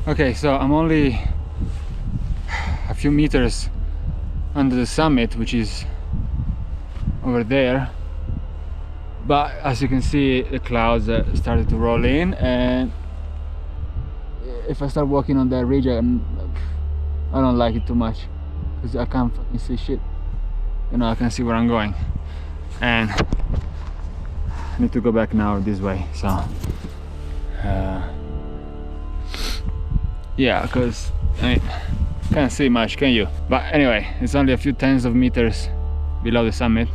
Okay, so I'm only a few meters under the summit, which is over there, but as you can see, the clouds started to roll in, and if I start walking on that ridge, I don't like it too much because I can't fucking see shit. You know, I can see where I'm going, and I need to go back now this way. So yeah, because I mean, can't see much, can you? But anyway, it's only a few tens of meters below the summit.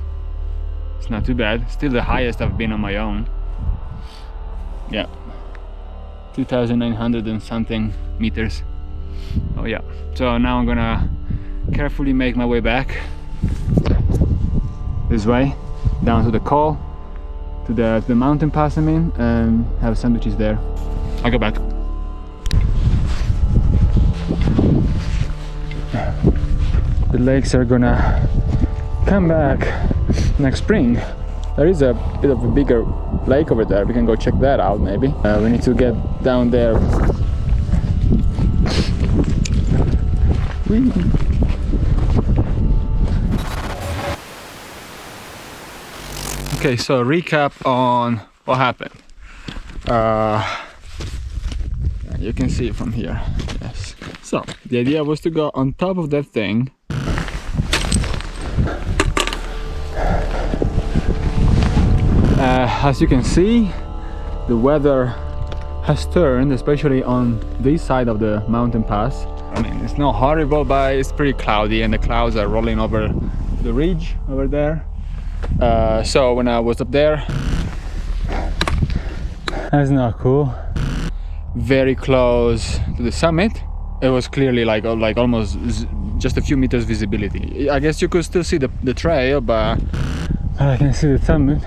It's not too bad. Still the highest I've been on my own. Yeah, 2,900 and something meters. Oh yeah. So now I'm gonna carefully make my way back this way, down to the col, to the mountain pass I'm in, and have sandwiches there. I'll go back. The lakes are gonna come back next spring. There is a bit of a bigger lake over there. We can go check that out maybe. We need to get down there. Whee! Okay, so recap on what happened. You can see it from here. Yes. So the idea was to go on top of that thing. As you can see, the weather has turned, especially on this side of the mountain pass. I mean, it's not horrible, but it's pretty cloudy, and the clouds are rolling over the ridge over there. So when I was up there, that's not cool. Very close to the summit, it was clearly like almost just a few meters visibility. I guess you could still see the trail, but I can see the summit.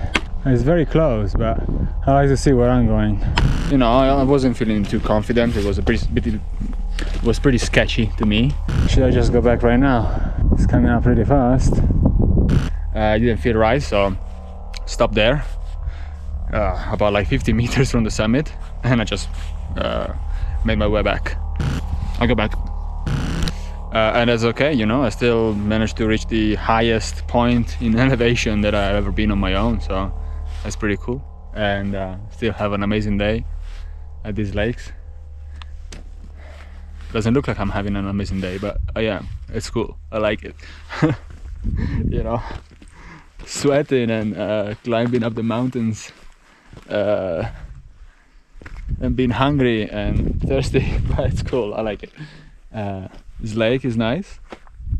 It's very close, but I like to see where I'm going. You know, I wasn't feeling too confident. It was pretty sketchy to me. Should I just go back right now? It's coming up pretty fast. I didn't feel right, so stopped there, about like 50 meters from the summit, and I just made my way back. I'll go back. And that's okay, you know, I still managed to reach the highest point in elevation that I've ever been on my own, so that's pretty cool. And still have an amazing day at these lakes. Doesn't look like I'm having an amazing day, but I am. It's cool. I like it. You know, sweating and climbing up the mountains, and being hungry and thirsty, but it's cool. I like it. This lake is nice.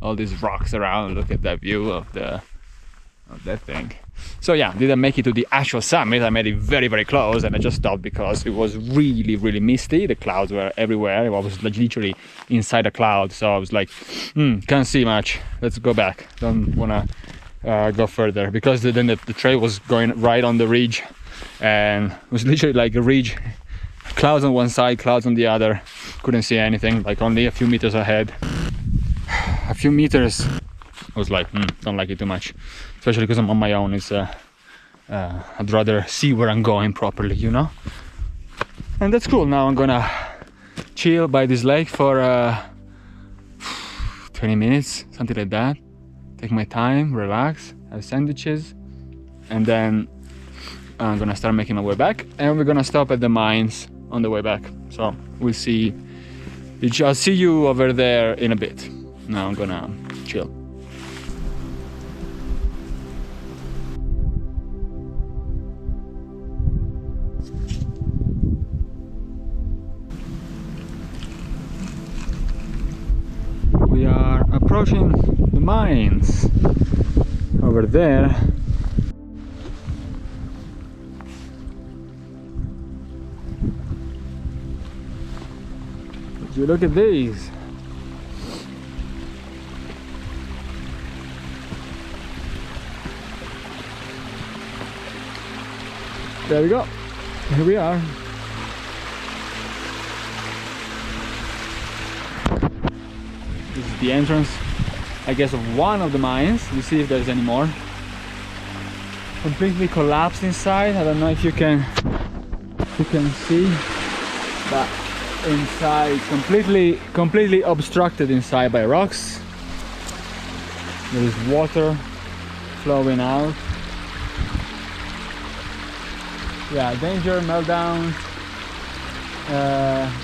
All these rocks around. Look at that view of that thing. So yeah, didn't make it to the actual summit. I made it very, very close, and I just stopped because it was really, really misty. The clouds were everywhere. I was like literally inside a cloud, so I was like, can't see much. Let's go back. Don't wanna go further, because then the trail was going right on the ridge, and it was literally like a ridge, clouds on one side, clouds on the other. Couldn't see anything, like only a few meters ahead. A few meters, I was like, don't like it too much, especially because I'm on my own. It's I'd rather see where I'm going properly, you know. And that's cool. Now I'm gonna chill by this lake for 20 minutes, something like that. Take my time, relax, have sandwiches, and then I'm gonna start making my way back, and we're gonna stop at the mines on the way back. So we'll see. I'll see you over there in a bit. Now I'm gonna chill. We are approaching the mines over there. Would you look at these? There we go. Here we are. This is the entrance, I guess, of one of the mines. We'll see if there's any more. Completely collapsed inside. I don't know if you can see, but inside, completely obstructed inside by rocks. There is water flowing out. Yeah, danger, meltdowns.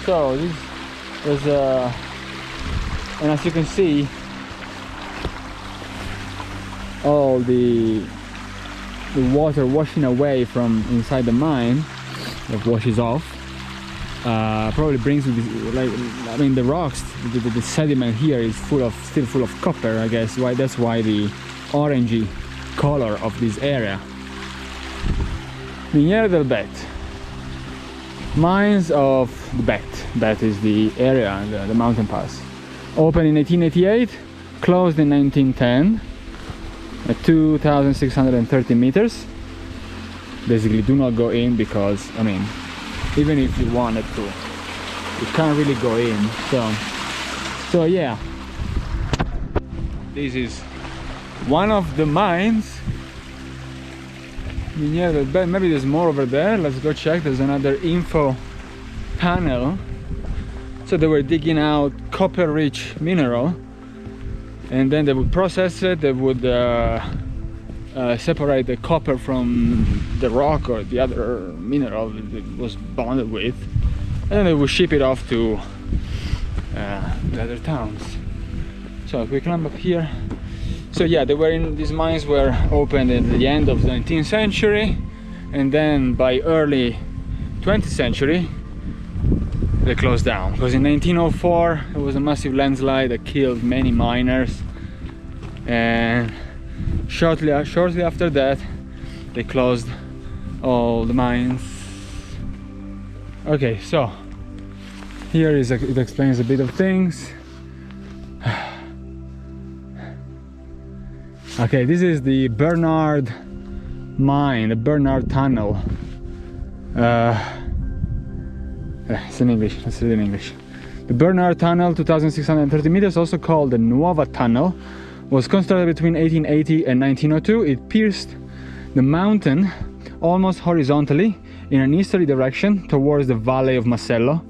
So this was and as you can see, all the water washing away from inside the mine, that washes off, probably brings with this, like, I mean, the rocks, the sediment here is still full of copper, I guess. Why? That's why the orangey color of this area. Miniere del Bet, mines of the Bet is the area, the mountain pass. Opened in 1888, closed in 1910. At 2,630 meters. Basically, do not go in because, I mean, even if you wanted to, you can't really go in. So yeah, this is one of the mines. Maybe there's more over there. Let's go check. There's another info panel. So they were digging out copper-rich mineral, and then they would process it. They would separate the copper from the rock or the other mineral it was bonded with, and then they would ship it off to the other towns. So if we climb up here, so yeah, these mines were opened at the end of the 19th century, and then by early 20th century they closed down, because in 1904 there was a massive landslide that killed many miners, and shortly after that they closed all the mines. Okay, so here it explains a bit of things. Okay, this is the Bernard mine, the Bernard tunnel. It's in English, let's read it in English. The Bernard Tunnel, 2,630 meters, also called the Nuova Tunnel, was constructed between 1880 and 1902. It pierced the mountain almost horizontally in an easterly direction towards the Valley of Macello,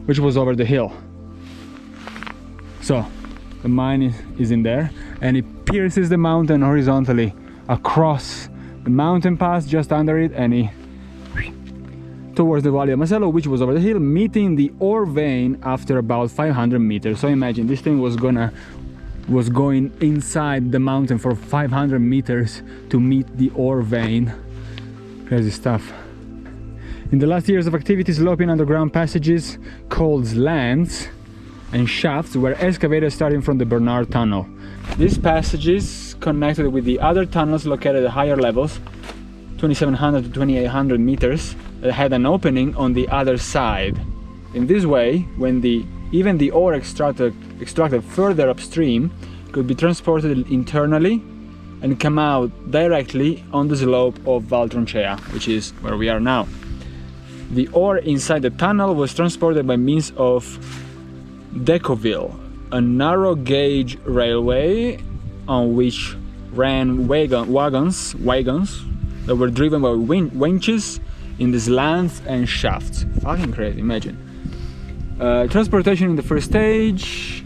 which was over the hill. So the mine is in there, and it pierces the mountain horizontally across the mountain pass just under it, and towards the Valley of Macello, which was over the hill, meeting the ore vein after about 500 meters. So imagine this thing was going inside the mountain for 500 meters to meet the ore vein. Crazy stuff. In the last years of activity, sloping underground passages called slants and shafts were excavated starting from the Bernard Tunnel. These passages connected with the other tunnels located at higher levels, 2,700 to 2,800 meters, that had an opening on the other side. In this way, when even the ore extracted further upstream could be transported internally and come out directly on the slope of Valle Troncea, which is where we are now. The ore inside the tunnel was transported by means of Decoville, a narrow gauge railway on which ran wagons that were driven by winches in the slants and shafts. Fucking crazy, imagine. Transportation in the first stage.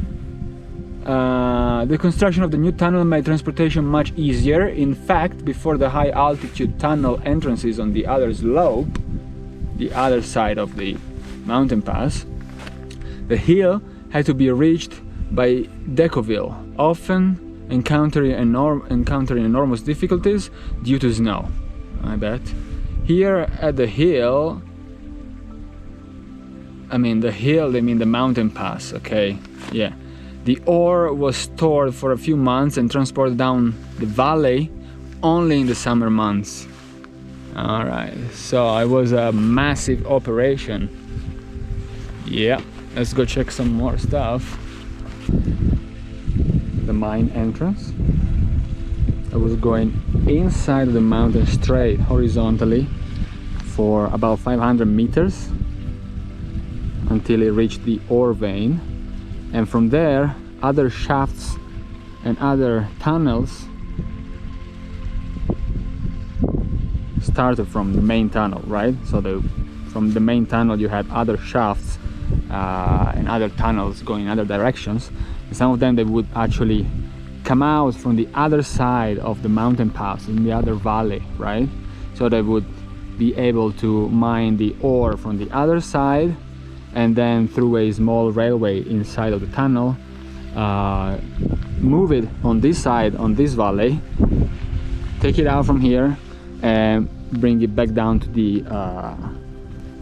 The construction of the new tunnel made transportation much easier. In fact, before the high altitude tunnel entrances on the other slope, the other side of the mountain pass, the hill had to be reached by Decoville, often encountering enormous difficulties due to snow, I bet. Here at the hill, they mean the mountain pass, okay, yeah. The ore was stored for a few months and transported down the valley only in the summer months. Alright, so it was a massive operation. Yeah, let's go check some more stuff. The mine entrance. I was going inside the mountain straight horizontally for about 500 meters until it reached the ore vein, and from there other shafts and other tunnels started from the main tunnel, right? So from the main tunnel you had other shafts and other tunnels going in other directions. And some of them, they would actually come out from the other side of the mountain pass in the other valley, right? So they would be able to mine the ore from the other side, and then through a small railway inside of the tunnel, move it on this side, on this valley, take it out from here and bring it back down to the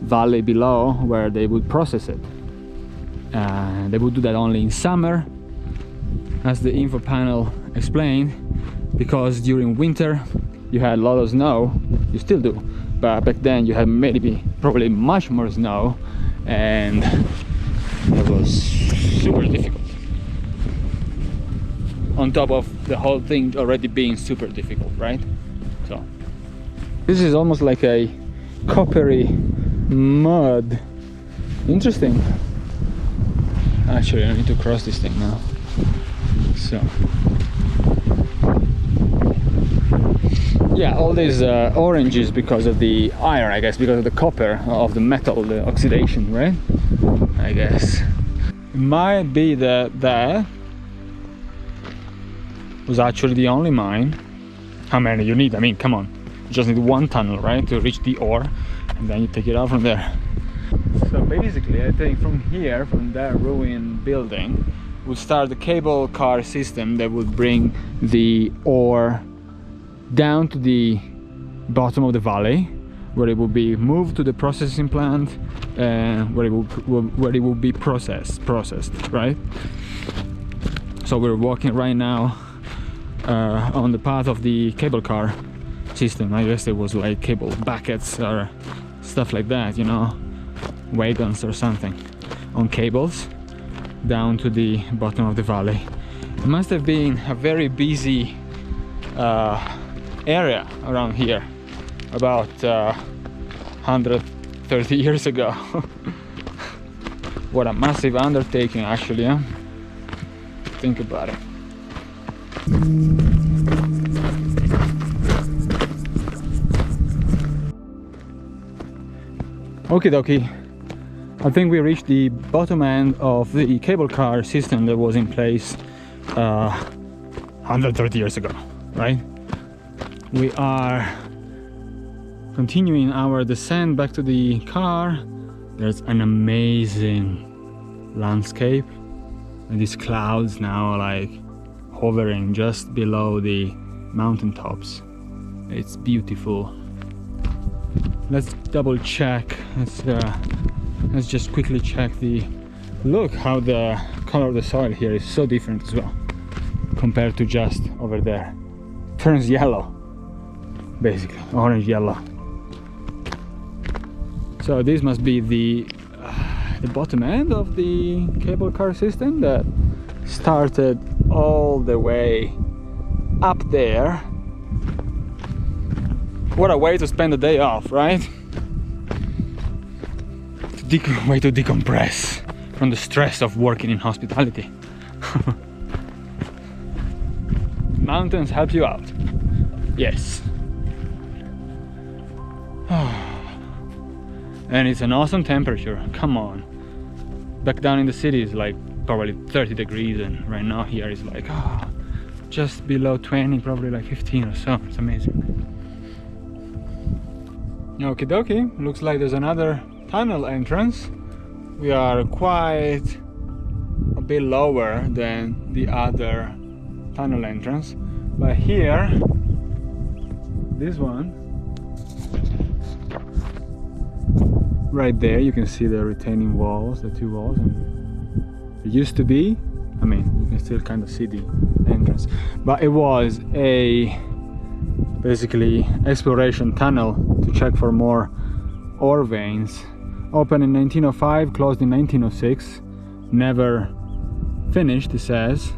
valley below, where they would process it. They would do that only in summer, as the info panel explained, because during winter you had a lot of snow. You still do, but back then you had probably much more snow, and it was super difficult, on top of the whole thing already being super difficult, right? So this is almost like a coppery mud. Interesting. Actually, I need to cross this thing now. So yeah, all these oranges because of the iron, I guess, because of the copper of the metal, the oxidation, right? I guess it might be that was actually the only mine. How many you need? I mean, come on, you just need one tunnel, right, to reach the ore, and then you take it out from there. So basically, I think from here, from that ruined building, would start the cable car system that would bring the ore down to the bottom of the valley, where it will be moved to the processing plant, where it will be processed, right? So we're walking right now on the path of the cable car system. I guess it was like cable buckets or stuff like that, you know, wagons or something on cables down to the bottom of the valley. It must have been a very busy area around here about 130 years ago. What a massive undertaking, actually, huh? Think about it. Okie dokie, I think we reached the bottom end of the cable car system that was in place 130 years ago, right? We are continuing our descent back to the car. There's an amazing landscape, and these clouds now like hovering just below the mountaintops. It's beautiful. Let's double check. Let's just quickly check the look, how the color of the soil here is so different as well compared to just over there. It turns yellow, basically orange yellow. So this must be the bottom end of the cable car system that started all the way up there. What a way to spend the day off, right? Way to decompress from the stress of working in hospitality. Mountains help you out. Yes. And it's an awesome temperature. Come on. Back down in the city is like probably 30 degrees, and right now here is like just below 20, probably like 15 or so. It's amazing. Okie dokie, looks like there's another tunnel entrance. We are quite a bit lower than the other tunnel entrance, but here, this one right there, you can see the retaining walls, the two walls, and it used to be, I mean, you can still kind of see the entrance, but it was a basically exploration tunnel to check for more ore veins. Opened in 1905, closed in 1906, never finished, it says.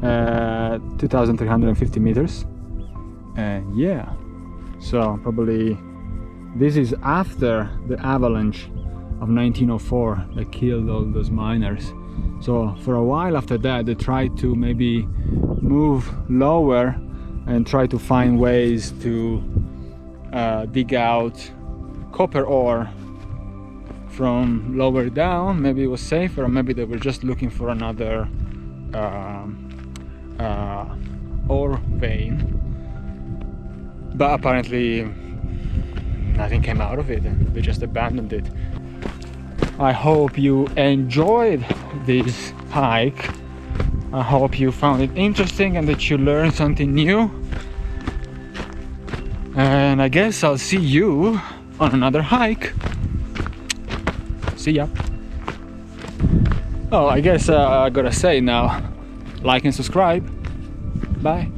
2,350 meters. And yeah, so probably this is after the avalanche of 1904 that killed all those miners. So for a while after that, they tried to maybe move lower and try to find ways to dig out copper ore from lower down. Maybe it was safer, or maybe they were just looking for another ore vein, but apparently nothing came out of it and they just abandoned it. I hope you enjoyed this hike. I hope you found it interesting and that you learned something new. And I guess I'll see you on another hike. See ya. Oh, I guess I gotta say now, like and subscribe. Bye.